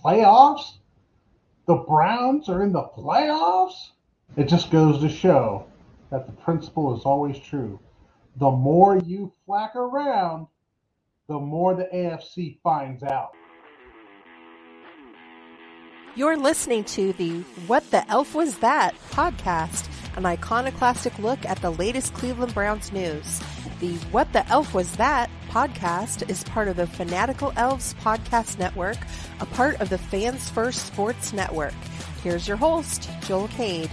playoffs? The Browns are in the playoffs? It just goes to show that the principle is always true. The more you flack around, the more the AFC finds out. You're listening to the What the Elf Was That podcast, an iconoclastic look at the latest Cleveland Browns news. The What the Elf Was That podcast is part of the Fanatical Elves podcast network, a part of the Fans First Sports Network. Here's your host, Joel Cade.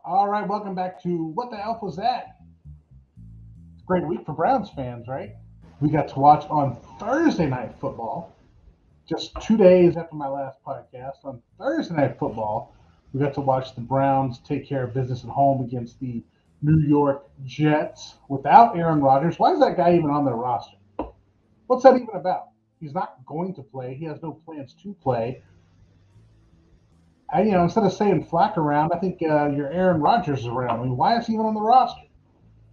All right, welcome back to What the Elf Was That? It's a great week for Browns fans, right? We got to watch on Thursday Night Football. Just 2 days after my last podcast, on Thursday Night Football, we got to watch the Browns take care of business at home against the New York Jets without Aaron Rodgers. Why is that guy even on their roster? What's that even about? He's not going to play. He has no plans to play. Instead of saying flack around, I think your Aaron Rodgers is around. I mean, why is he even on the roster?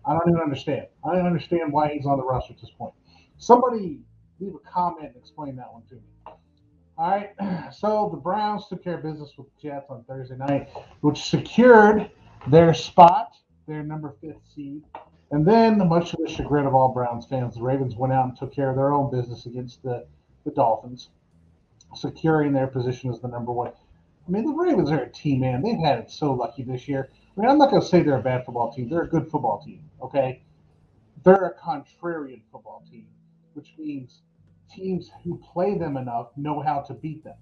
I don't even understand. I don't understand why he's on the roster at this point. Somebody leave a comment and explain that one to me. All right, so the Browns took care of business with the Jets on Thursday night, which secured their spot, their number 5th seed. And then, much to the chagrin of all Browns fans, the Ravens went out and took care of their own business against the Dolphins, securing their position as the number 1. I mean, the Ravens are a team, man. They've had it so lucky this year. I mean, I'm not going to say they're a bad football team. They're a good football team, okay? They're a contrarian football team, which means teams who play them enough know how to beat them.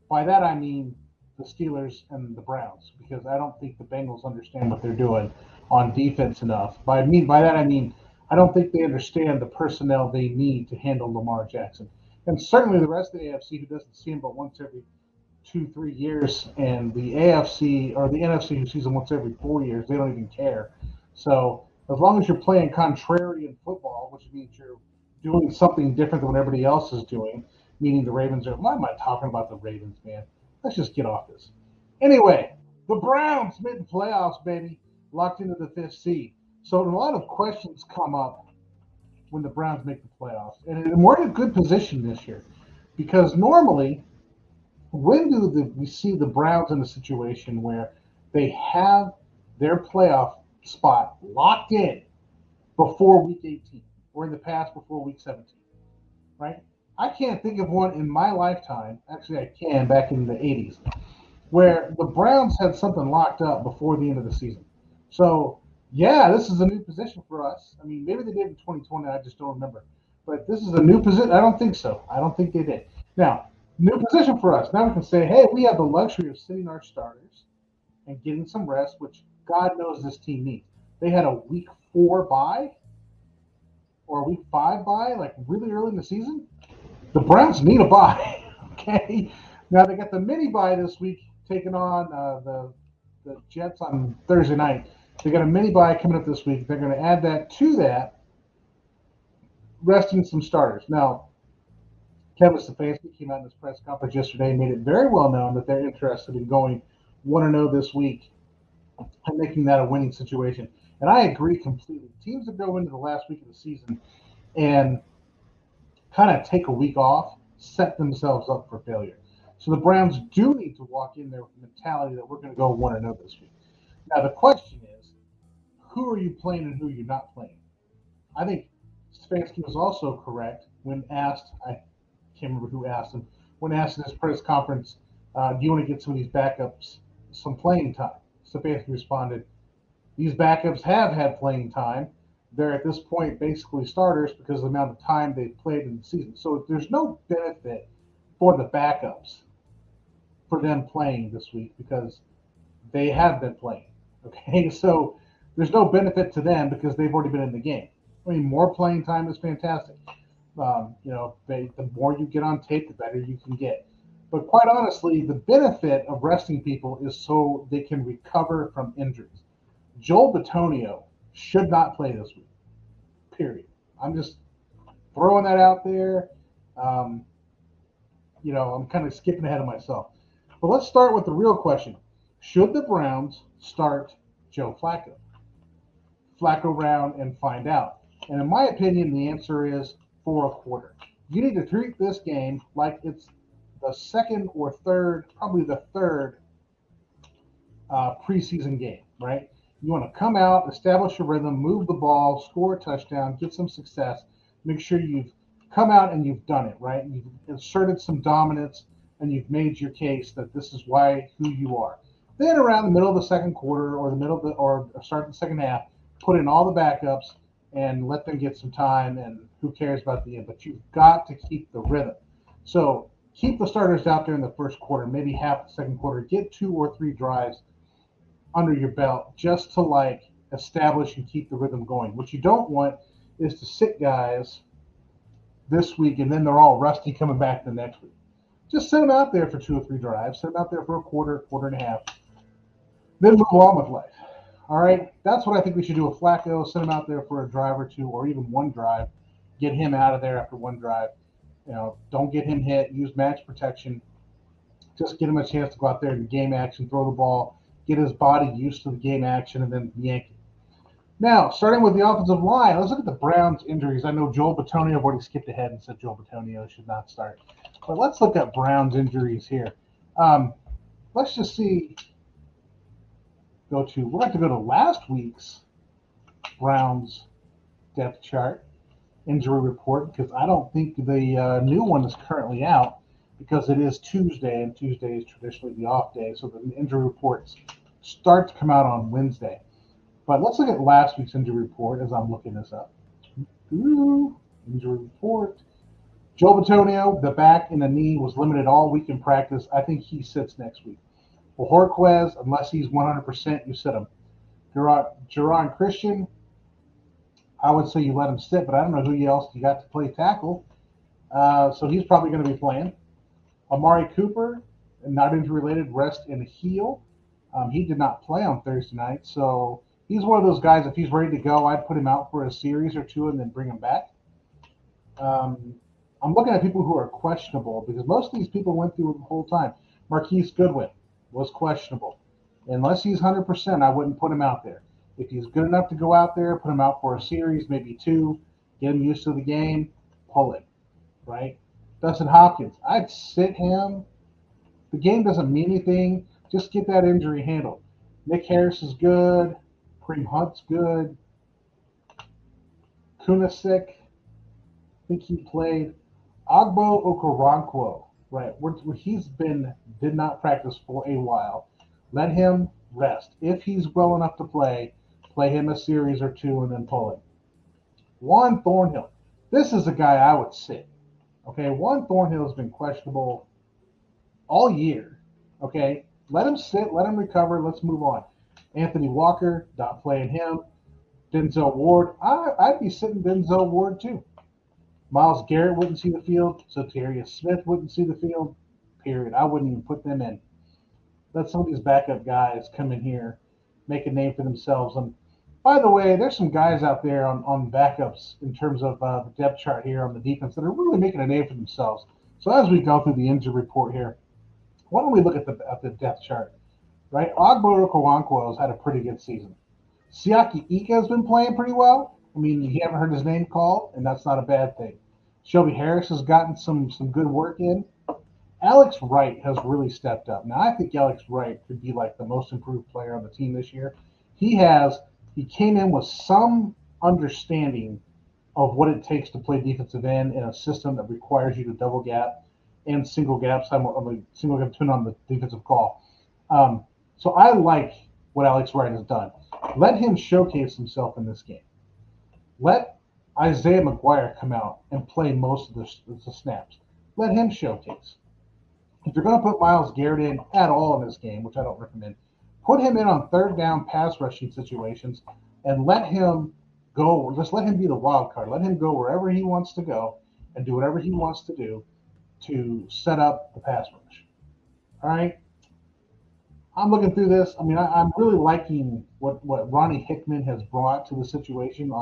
By that I mean the Steelers and the Browns, because I don't think the Bengals understand what they're doing on defense enough. By that I mean I don't think they understand the personnel they need to handle Lamar Jackson. And certainly the rest of the AFC, who doesn't see him but once every 2-3 years, and the AFC or the NFC, who sees him once every 4 years, they don't even care. So as long as you're playing contrarian football, which means you're doing something different than what everybody else is doing, meaning the Ravens are, why am I talking about the Ravens, man? Let's just get off this. Anyway, the Browns made the playoffs, baby, locked into the 5th seed. So a lot of questions come up when the Browns make the playoffs. And we're in a good position this year, because normally, when do we see the Browns in a situation where they have their playoff spot locked in before week 18? Or in the past before week 17, right? I can't think of one in my lifetime, actually I can, back in the 80s, where the Browns had something locked up before the end of the season. So, yeah, this is a new position for us. I mean, maybe they did in 2020, I just don't remember. But this is a new position. I don't think so. I don't think they did. Now, new position for us. Now we can say, hey, we have the luxury of sitting our starters and getting some rest, which God knows this team needs. They had a week 4 bye, or a week 5 bye, like really early in the season. The Browns need a bye, okay? Now they got the mini bye this week, taking on the Jets on Thursday night. They got a mini bye coming up this week. They're going to add that to that, resting some starters. Now, Kevin Stefanski came out in his press conference yesterday and made it very well known that they're interested in going 1-0 this week and making that a winning situation. And I agree completely. Teams that go into the last week of the season and kind of take a week off set themselves up for failure. So the Browns do need to walk in there with the mentality that we're going to go 1-0 this week. Now the question is, who are you playing and who you're not playing? I think Stefanski was also correct when asked, I can't remember who asked him, when asked in his press conference, do you want to get some of these backups some playing time? Stefanski responded, these backups have had playing time. They're at this point basically starters because of the amount of time they've played in the season. So there's no benefit for the backups for them playing this week because they have been playing. Okay, so there's no benefit to them because they've already been in the game. I mean, more playing time is fantastic. The more you get on tape, the better you can get. But quite honestly, the benefit of resting people is so they can recover from injuries. Joel Bitonio should not play this week, period. I'm just throwing that out there. I'm kind of skipping ahead of myself. But let's start with the real question. Should the Browns start Joe Flacco? Flacco round and find out. And in my opinion, the answer is 4 1/4. You need to treat this game like it's the second or third, probably the third preseason game, right? You want to come out, establish a rhythm, move the ball, score a touchdown, get some success. Make sure you've come out and you've done it, right? You've asserted some dominance and you've made your case that this is who you are. Then around the middle of the second quarter or the middle of the or start the second half, put in all the backups and let them get some time. And who cares about the end? But you've got to keep the rhythm. So keep the starters out there in the first quarter, maybe half the second quarter. Get 2 or 3 drives under your belt just to establish and keep the rhythm going. What you don't want is to sit guys this week and then they're all rusty coming back the next week. Just sit them out there for 2 or 3 drives, sit them out there for a quarter and a half, then move on with life. All right, that's what I think we should do with Flacco. Send him out there for a drive or 2 or even 1 drive. Get him out of there after 1 drive. Don't get him hit. Use match protection. Just get him a chance to go out there and game action, throw the ball, get his body used to the game action, and then yank it. Now, starting with the offensive line, let's look at the Browns' injuries. I know Joel Bitonio, I've already skipped ahead and said Joel Bitonio should not start. But let's look at Browns' injuries here. Let's just see. We're going to go to last week's Browns depth chart injury report because I don't think the new one is currently out because it is Tuesday, and Tuesday is traditionally the off day. So the injury reports start to come out on Wednesday. But let's look at last week's injury report as I'm looking this up. Injury report. Joel Bitonio, the back and the knee, was limited all week in practice. I think he sits next week. Bojorquez, unless he's 100%, you sit him. Geron Christian, I would say you let him sit, but I don't know who else you got to play tackle. So he's probably going to be playing. Amari Cooper, not injury-related, rest and heal. He did not play on Thursday night, so he's one of those guys, if he's ready to go, I'd put him out for a series or 2 and then bring him back. I'm looking at people who are questionable because most of these people went through it the whole time. Marquise Goodwin was questionable. Unless he's 100%, I wouldn't put him out there. If he's good enough to go out there, put him out for a series, maybe 2, get him used to the game, pull it, right? Dustin Hopkins, I'd sit him. The game doesn't mean anything. Just get that injury handled. Nick Harris is good. Kareem Hunt's good. Kunasik, I think he played. Agbo Okoronkwo, right, where did not practice for a while. Let him rest. If he's well enough to play him a series or 2 and then pull him. Juan Thornhill, this is a guy I would sit. Okay, Juan Thornhill has been questionable all year. Okay, let him sit, let him recover, let's move on. Anthony Walker, not playing him. Denzel Ward, I'd be sitting Denzel Ward too. Myles Garrett wouldn't see the field, so Darius Smith wouldn't see the field, period. I wouldn't even put them in. Let some of these backup guys come in here, make a name for themselves. And by the way, there's some guys out there on backups in terms of the depth chart here on the defense that are really making a name for themselves. So as we go through the injury report here, why don't we look at the depth chart, right? Agbo Okoronkwo has had a pretty good season. Siaki Ika has been playing pretty well. I mean, you haven't heard his name called, and that's not a bad thing. Shelby Harris has gotten some good work in. Alex Wright has really stepped up. Now, I think Alex Wright could be like the most improved player on the team this year. He came in with some understanding of what it takes to play defensive end in a system that requires you to double gap and single gap on the defensive call. So I like what Alex Wright has done. Let him showcase himself in this game. Let Isaiah McGuire come out and play most of the snaps. Let him showcase. If you're going to put Myles Garrett in at all in this game, which I don't recommend, put him in on third down pass rushing situations and let him go. Just let him be the wild card. Let him go wherever he wants to go and do whatever he wants to do to set up the pass rush. All right? I'm looking through this. I mean, I'm really liking what Ronnie Hickman has brought to the situation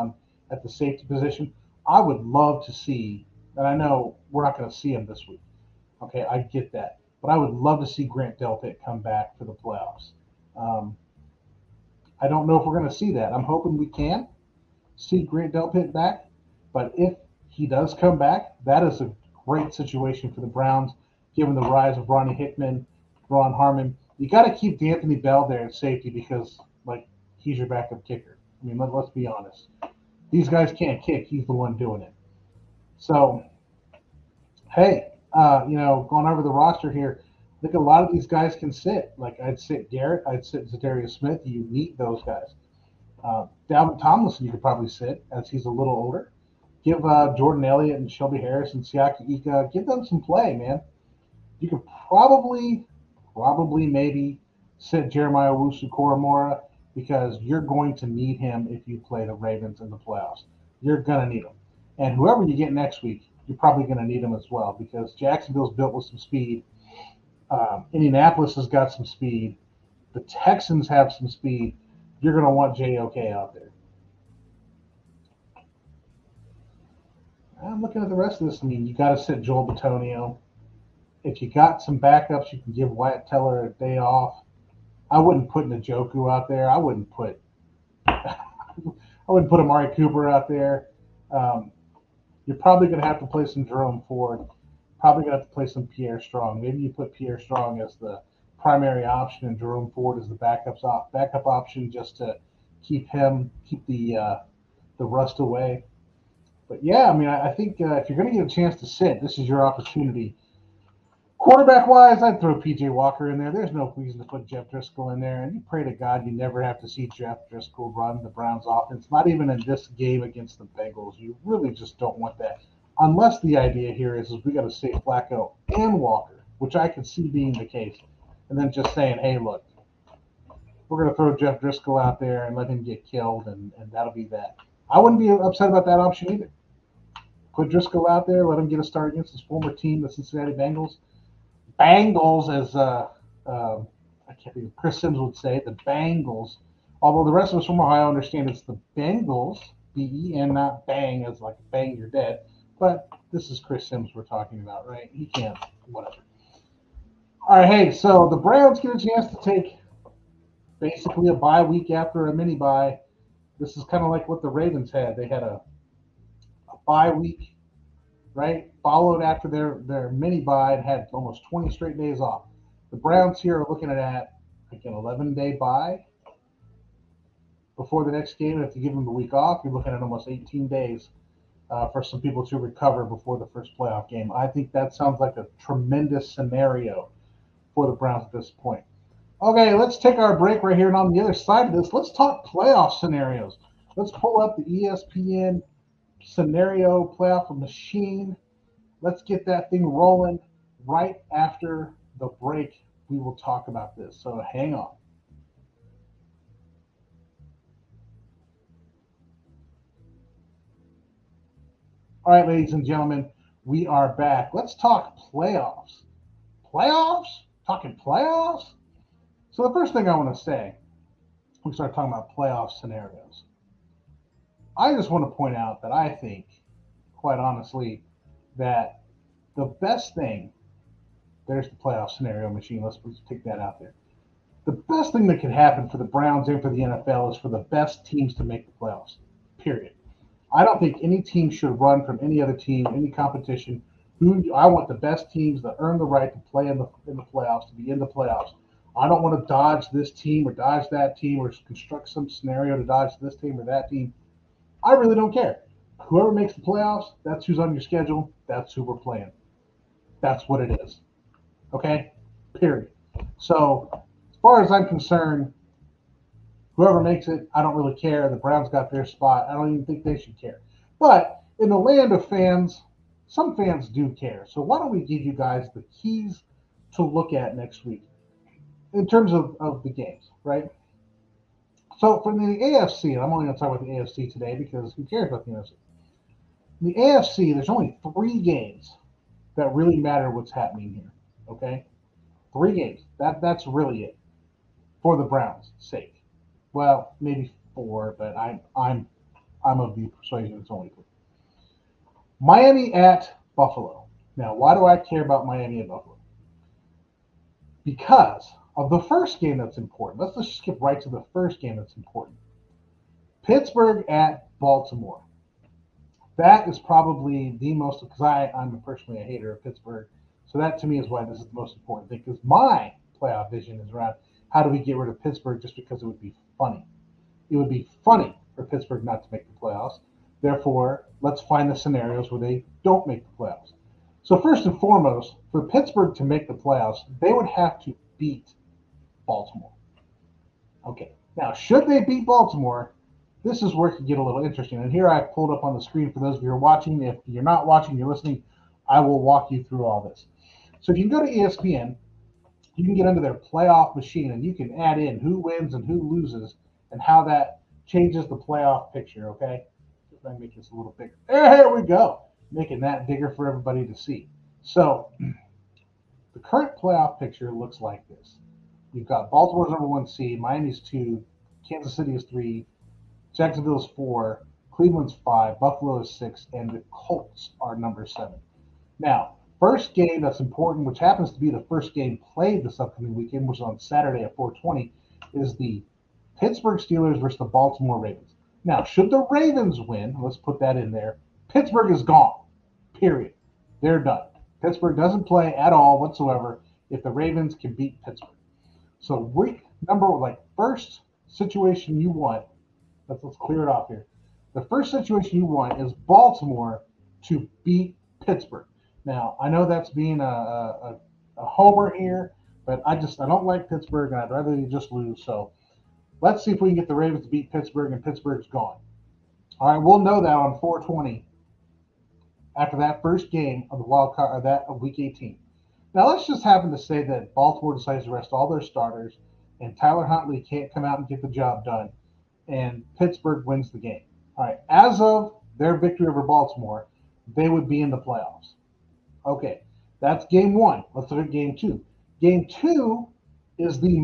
at the safety position. I would love to see, and I know we're not going to see him this week. Okay, I get that. But I would love to see Grant Delpit come back for the playoffs. I don't know if we're going to see that. I'm hoping we can see Grant Delpit back. But if he does come back, that is a great situation for the Browns. given the rise of Ronnie Hickman, Ron Harmon. You got to keep D'Anthony Bell there at safety because, like, he's your backup kicker. I mean, let's be honest. These guys can't kick. He's the one doing it. So, hey, going over the roster here, I think a lot of these guys can sit. Like, I'd sit Garrett. I'd sit Zadarius Smith. You need those guys. Dalvin Tomlinson you could probably sit as he's a little older. Give Jordan Elliott and Shelby Harris and Siaki Ika, give them some play, man. You could probably maybe sit Jeremiah Owusu-Koramoah because you're going to need him if you play the Ravens in the playoffs. You're going to need him. And whoever you get next week, you're probably going to need him as well because Jacksonville's built with some speed. Indianapolis has got some speed. The Texans have some speed. You're going to want JOK out there. I'm looking at the rest of this. I mean, you got to sit Joel Bitonio. If you got some backups, you can give Wyatt Teller a day off. I wouldn't put Njoku out there. I wouldn't put Amari Cooper out there. You're probably going to have to play some Jerome Ford. Probably going to have to play some Pierre Strong. Maybe you put Pierre Strong as the primary option and Jerome Ford as the backup option just to keep the rust away. But yeah, I mean, I think if you're going to get a chance to sit, this is your opportunity. Quarterback-wise, I'd throw P.J. Walker in there. There's no reason to put Jeff Driscoll in there. And you pray to God you never have to see Jeff Driscoll run the Browns offense, not even in this game against the Bengals. You really just don't want that. Unless the idea here is we got to save Flacco and Walker, which I could see being the case. And then just saying, hey, look, we're going to throw Jeff Driscoll out there and let him get killed, and that'll be that. I wouldn't be upset about that option either. Put Driscoll out there, let him get a start against his former team, the Cincinnati Bengals. Bengals, as I can't think Chris Sims would say, the Bengals. Although the rest of us from Ohio understand it's the Bengals, B-E-N, not bang, as like bang, you're dead. But this is Chris Sims we're talking about, right? He can't, whatever. All right, hey, so the Browns get a chance to take basically a bye week after a mini bye. This is kind of like what the Ravens had. They had a bye week, right? Followed after their mini bye and had almost 20 straight days off. The Browns here are looking at like an 11-day bye before the next game. If you give them the week off, you're looking at almost 18 days for some people to recover before the first playoff game. I think that sounds like a tremendous scenario for the Browns at this point. Okay, let's take our break right here. And on the other side of this, let's talk playoff scenarios. Let's pull up the ESPN scenario playoff machine. Let's get that thing rolling. Right after the break, we will talk about this. So hang on. All right, ladies and gentlemen, we are back. Let's talk playoffs. Playoffs? Talking playoffs? So the first thing I want to say, we start talking about playoff scenarios. I just want to point out that I think, quite honestly, that the best thing, there's the playoff scenario machine, let's take that out there. The best thing that could happen for the Browns and for the NFL is for the best teams to make the playoffs, period. I don't think any team should run from any other team, any competition. I want the best teams that earn the right to play in the playoffs, to be in the playoffs. I don't want to dodge this team or dodge that team or construct some scenario to dodge this team or that team. I really don't care. Whoever makes the playoffs, that's who's on your schedule. That's who we're playing. That's what it is. Okay? Period. So, as far as I'm concerned, whoever makes it, I don't really care. The Browns got their spot. I don't even think they should care. But in the land of fans, some fans do care. So why don't we give you guys the keys to look at next week in terms of the games, right? So for the AFC, and I'm only going to talk about the AFC today because who cares about the NFC? In the AFC, there's only 3 games that really matter what's happening here, okay? 3 games. That's really it for the Browns' sake. Well, maybe 4, but I'm of the persuasion it's only 3. Miami at Buffalo. Now, why do I care about Miami at Buffalo? Because of the first game that's important. Let's just skip right to the first game that's important. Pittsburgh at Baltimore. That is probably the most, because I'm personally a hater of Pittsburgh So that to me is why this is the most important thing, because my playoff vision is around how do we get rid of Pittsburgh just because it would be funny. It would be funny for Pittsburgh not to make the playoffs. Therefore, let's find the scenarios where they don't make the playoffs. So first and foremost, for Pittsburgh to make the playoffs, they would have to beat Baltimore. Okay. Now, should they beat Baltimore, this is where it can get a little interesting. And here I pulled up on the screen for those of you who are watching. If you're not watching, you're listening, I will walk you through all this. So if you can go to ESPN, you can get under their playoff machine and you can add in who wins and who loses and how that changes the playoff picture, okay? If I make this a little bigger. There we go. Making that bigger for everybody to see. So the current playoff picture looks like this. You've got Baltimore's number 1 seed, Miami's 2, Kansas City is 3, Jacksonville's 4, Cleveland's 5, Buffalo is 6, and the Colts are number 7. Now, first game that's important, which happens to be the first game played this upcoming weekend, which is on Saturday at 4:20, is the Pittsburgh Steelers versus the Baltimore Ravens. Now, should the Ravens win, let's put that in there, Pittsburgh is gone, period. They're done. Pittsburgh doesn't play at all whatsoever if the Ravens can beat Pittsburgh. So week number, first situation you want, let's clear it off here. The first situation you want is Baltimore to beat Pittsburgh. Now, I know that's being a homer here, but I don't like Pittsburgh, and I'd rather they just lose. So let's see if we can get the Ravens to beat Pittsburgh, and Pittsburgh's gone. All right, we'll know that on 4:20 after that first game of the wild card, of Week 18. Now, let's just happen to say that Baltimore decides to rest all their starters, and Tyler Huntley can't come out and get the job done, and Pittsburgh wins the game. All right, as of their victory over Baltimore, they would be in the playoffs. Okay, that's game 1. Let's look at game 2. Game 2 is the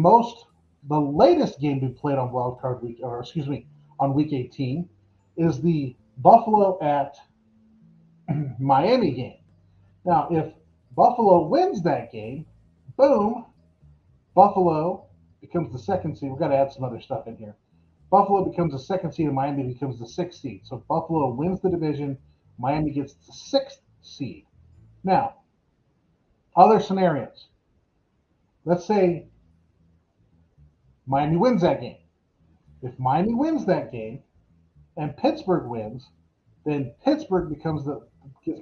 latest game to be played on wild card week, on Week 18, is the Buffalo at Miami game. Now, if Buffalo wins that game, boom, Buffalo becomes the 2nd seed. We've got to add some other stuff in here. Buffalo becomes the 2nd seed and Miami becomes the 6th seed. So if Buffalo wins the division, Miami gets the 6th seed. Now, other scenarios. Let's say Miami wins that game. If Miami wins that game and Pittsburgh wins, then Pittsburgh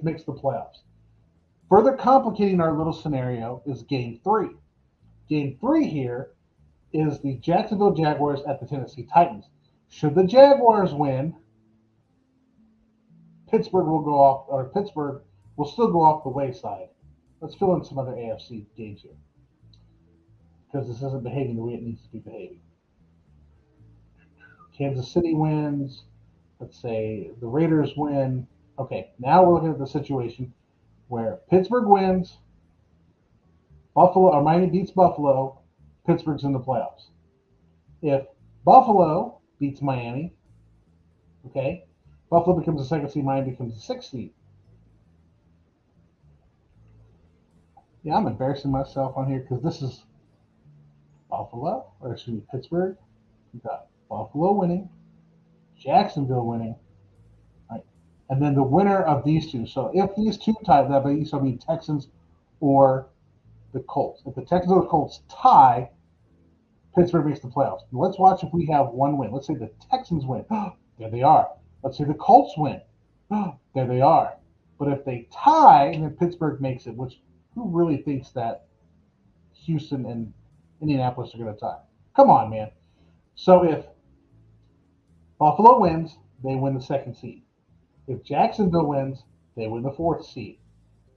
makes the playoffs. Further complicating our little scenario is game 3. Game 3 here is the Jacksonville Jaguars at the Tennessee Titans. Should the Jaguars win, Pittsburgh will still go off the wayside. Let's fill in some other AFC games here, because this isn't behaving the way it needs to be behaving. Kansas City wins. Let's say the Raiders win. Okay, now we're looking at the situation where Pittsburgh wins, Miami beats Buffalo, Pittsburgh's in the playoffs. If Buffalo beats Miami, okay, Buffalo becomes the 2nd seed, Miami becomes the 6th seed. Yeah, I'm embarrassing myself on here because this is Pittsburgh. We've got Buffalo winning, Jacksonville winning, right, and then the winner of these two. So if these two tie, that would be Texans or the Colts. If the Texans or the Colts tie, Pittsburgh makes the playoffs. Now let's watch if we have one win. Let's say the Texans win. There they are. Let's say the Colts win. There they are. But if they tie and then Pittsburgh makes it, which who really thinks that Houston and Indianapolis are going to tie? Come on, man. So if Buffalo wins, they win the 2nd seed. If Jacksonville wins, they win the 4th seed.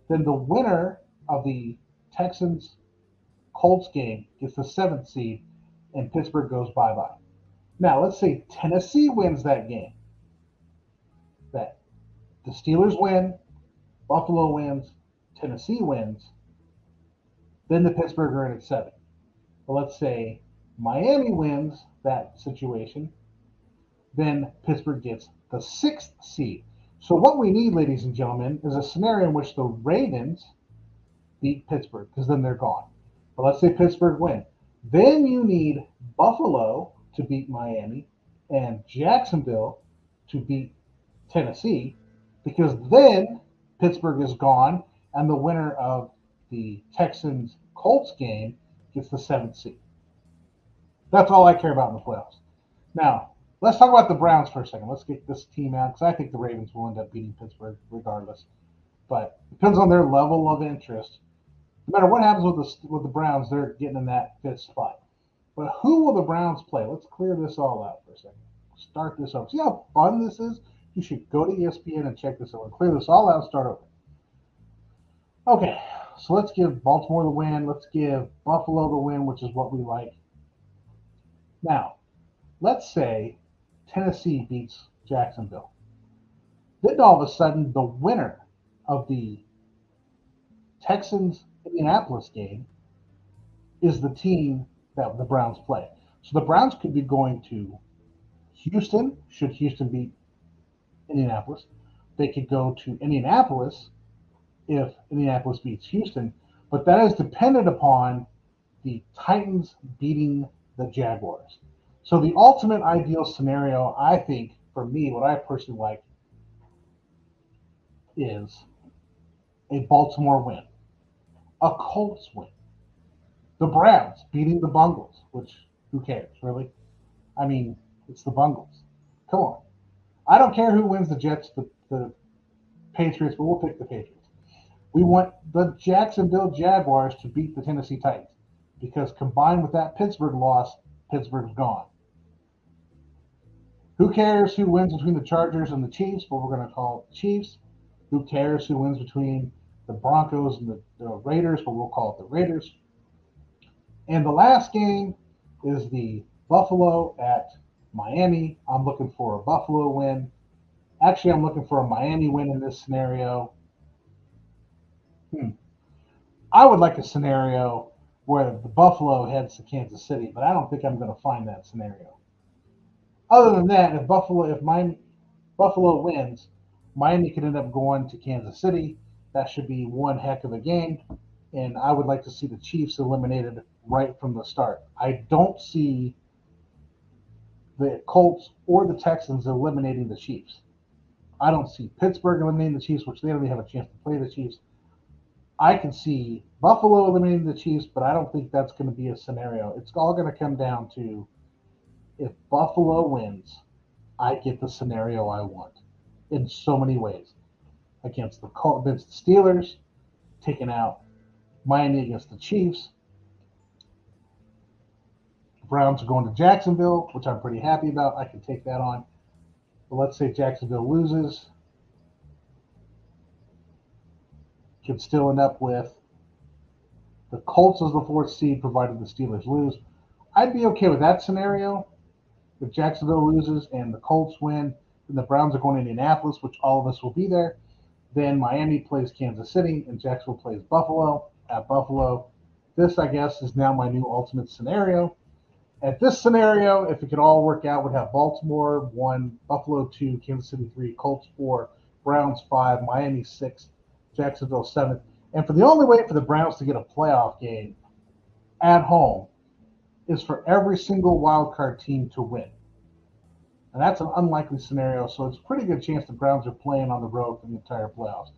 Then the winner of the Texans-Colts game gets the 7th seed, and Pittsburgh goes bye-bye. Now, let's say Tennessee wins that game. That the Steelers win, Buffalo wins, Tennessee wins, then the Pittsburgh are in at 7. But let's say Miami wins that situation, then Pittsburgh gets the 6th seed. So what we need, ladies and gentlemen, is a scenario in which the Ravens beat Pittsburgh, because then they're gone. But let's say Pittsburgh win. Then you need Buffalo to beat Miami and Jacksonville to beat Tennessee, because then Pittsburgh is gone, and the winner of the Texans-Colts game gets the 7th seed. That's all I care about in the playoffs. Now, let's talk about the Browns for a second. Let's get this team out, because I think the Ravens will end up beating Pittsburgh regardless. But it depends on their level of interest. No matter what happens with the Browns, they're getting in that 5th spot. But who will the Browns play? Let's clear this all out for a second. Start this over. See how fun this is? You should go to ESPN and check this out. Clear this all out and start over. Okay, so let's give Baltimore the win. Let's give Buffalo the win, which is what we like. Now, let's say Tennessee beats Jacksonville. Then all of a sudden, the winner of the Texans-Indianapolis game is the team that the Browns play. So the Browns could be going to Houston, should Houston beat Indianapolis. They could go to Indianapolis if Indianapolis beats Houston. But that is dependent upon the Titans beating the Jaguars. So the ultimate ideal scenario, I think, for me, what I personally like, is a Baltimore win, a Colts win, the Browns beating the Bungles, which, who cares, really? I mean, it's the Bungles. Come on. I don't care who wins the Jets, the Patriots, but we'll pick the Patriots. We want the Jacksonville Jaguars to beat the Tennessee Titans, because combined with that Pittsburgh loss, Pittsburgh's gone. Who cares who wins between the Chargers and the Chiefs, but we're going to call it Chiefs. Who cares who wins between the Broncos and the Raiders, but we'll call it the Raiders. And the last game is the Buffalo at Miami. I'm looking for a Buffalo win. Actually, I'm looking for a Miami win in this scenario. I would like a scenario where the Buffalo heads to Kansas City, but I don't think I'm going to find that scenario. Other than that, if Buffalo wins, Miami could end up going to Kansas City. That should be one heck of a game. And I would like to see the Chiefs eliminated right from the start. I don't see the Colts or the Texans eliminating the Chiefs. I don't see Pittsburgh eliminating the Chiefs, which they don't even have a chance to play the Chiefs. I can see Buffalo eliminating the Chiefs, but I don't think that's going to be a scenario. It's all going to come down to, if Buffalo wins, I get the scenario I want in so many ways. Against the Steelers, taking out Miami against the Chiefs. The Browns are going to Jacksonville, which I'm pretty happy about. I can take that on. But let's say Jacksonville loses. Could still end up with the Colts as the 4th seed, provided the Steelers lose. I'd be okay with that scenario. If Jacksonville loses and the Colts win, then the Browns are going to Indianapolis, which all of us will be there. Then Miami plays Kansas City, and Jacksonville plays Buffalo at Buffalo. This, I guess, is now my new ultimate scenario. At this scenario, if it could all work out, would have Baltimore 1, Buffalo 2, Kansas City 3, Colts 4, Browns 5, Miami 6, Jacksonville 7th. And for the only way for the Browns to get a playoff game at home is for every single wild card team to win. And that's an unlikely scenario, so it's a pretty good chance the Browns are playing on the road for the entire playoffs.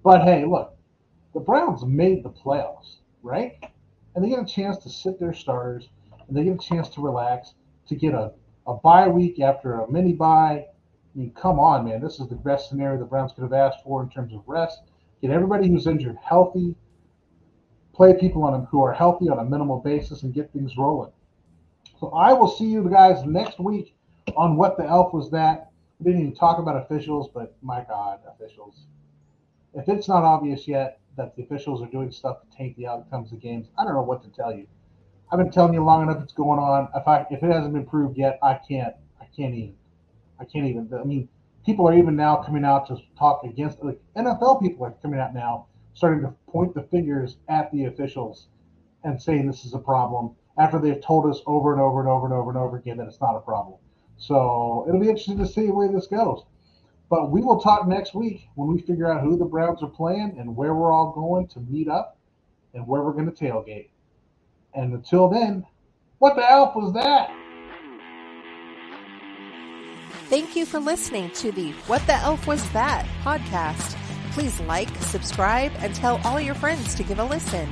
But hey, look, the Browns made the playoffs, right? And they get a chance to sit their starters, and they get a chance to relax, to get a bye week after a mini bye. I mean, come on, man. This is the best scenario the Browns could have asked for in terms of rest. Get everybody who's injured healthy, play people who are healthy on a minimal basis, and get things rolling. So I will see you guys next week on What the Elf Was That. We didn't even talk about officials, but my God, officials. If it's not obvious yet that the officials are doing stuff to taint the outcomes of games, I don't know what to tell you. I've been telling you long enough it's going on. If it hasn't been proved yet, I can't even. I mean, people are even now coming out to talk against, like NFL people are coming out now, starting to point the fingers at the officials and saying this is a problem after they've told us over and over and over and over and over again that it's not a problem. So it'll be interesting to see the way this goes. But we will talk next week when we figure out who the Browns are playing and where we're all going to meet up and where we're going to tailgate. And until then, what the elf was that? Thank you for listening to the What the Elf Was That podcast. Please like, subscribe, and tell all your friends to give a listen.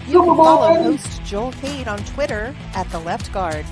You can follow host Joel Cade on Twitter at The Left Guard.